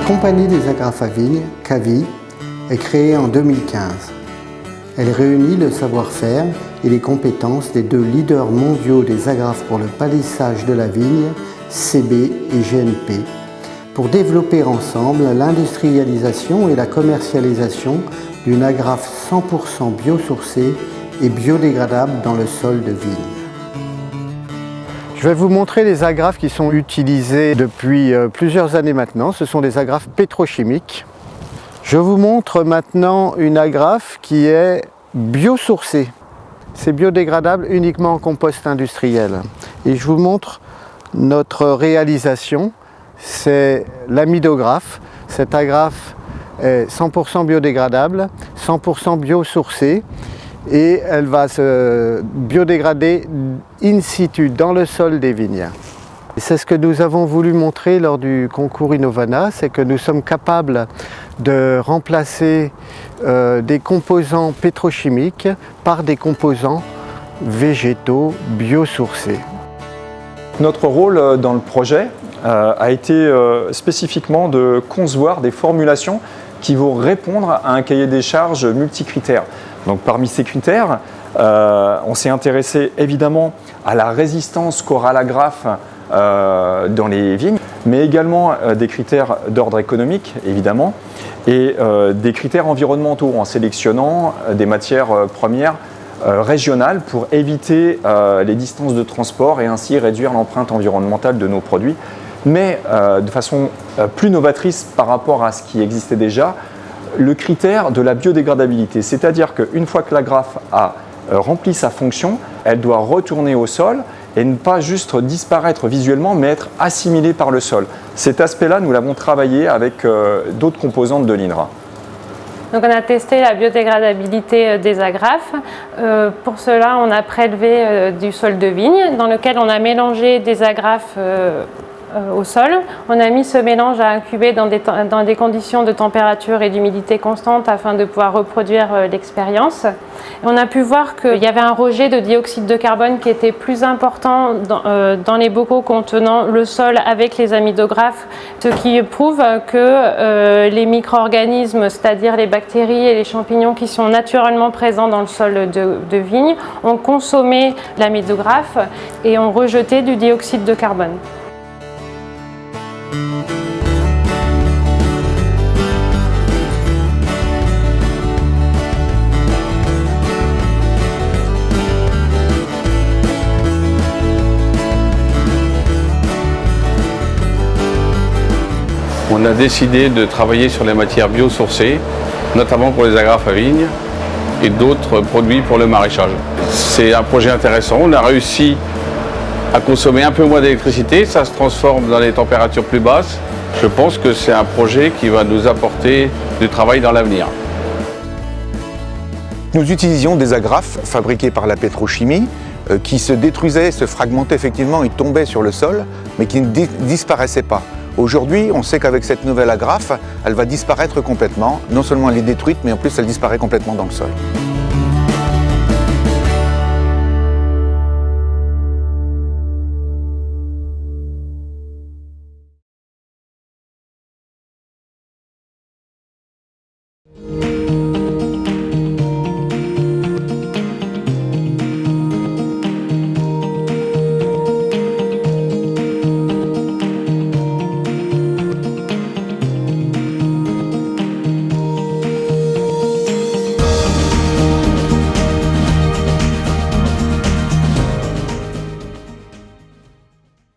Compagnie des agrafes à vigne, CAVI, est créée en 2015. Elle réunit le savoir-faire et les compétences des deux leaders mondiaux des agrafes pour le palissage de la vigne, CB et GNP, pour développer ensemble l'industrialisation et la commercialisation d'une agrafe 100% biosourcée et biodégradable dans le sol de vigne. Je vais vous montrer les agrafes qui sont utilisées depuis plusieurs années maintenant. Ce sont des agrafes pétrochimiques. Je vous montre maintenant une agrafe qui est biosourcée. C'est biodégradable uniquement en compost industriel. Et je vous montre notre réalisation. C'est l'amidographe. Cette agrafe est 100% biodégradable, 100% biosourcée. Et elle va se biodégrader in situ dans le sol des vignes. C'est ce que nous avons voulu montrer lors du concours Innovana, c'est que nous sommes capables de remplacer des composants pétrochimiques par des composants végétaux biosourcés. Notre rôle dans le projet a été spécifiquement de concevoir des formulations qui vont répondre à un cahier des charges multicritères. Donc parmi ces critères, on s'est intéressé évidemment à la résistance qu'aura l'agrafe dans les vignes, mais également des critères d'ordre économique évidemment, et des critères environnementaux en sélectionnant des matières premières régionales pour éviter les distances de transport et ainsi réduire l'empreinte environnementale de nos produits, mais de façon plus novatrice par rapport à ce qui existait déjà, le critère de la biodégradabilité, c'est-à-dire qu'une fois que l'agrafe a rempli sa fonction, elle doit retourner au sol et ne pas juste disparaître visuellement, mais être assimilée par le sol. Cet aspect-là, nous l'avons travaillé avec d'autres composantes de l'INRA. Donc on a testé la biodégradabilité des agrafes. Pour cela, on a prélevé du sol de vigne dans lequel on a mélangé des agrafes au sol. On a mis ce mélange à incuber dans des conditions de température et d'humidité constantes afin de pouvoir reproduire l'expérience. On a pu voir qu'il y avait un rejet de dioxyde de carbone qui était plus important dans les bocaux contenant le sol avec les amidographes, ce qui prouve que les micro-organismes, c'est-à-dire les bactéries et les champignons qui sont naturellement présents dans le sol de vigne, ont consommé l'amidographe et ont rejeté du dioxyde de carbone. On a décidé de travailler sur les matières biosourcées, notamment pour les agrafes à vigne et d'autres produits pour le maraîchage. C'est un projet intéressant, on a réussi à consommer un peu moins d'électricité, ça se transforme dans les températures plus basses. Je pense que c'est un projet qui va nous apporter du travail dans l'avenir. Nous utilisions des agrafes fabriquées par la pétrochimie qui se détruisaient, se fragmentaient effectivement, ils tombaient sur le sol, mais qui ne disparaissaient pas. Aujourd'hui, on sait qu'avec cette nouvelle agrafe, elle va disparaître complètement. Non seulement elle est détruite, mais en plus elle disparaît complètement dans le sol.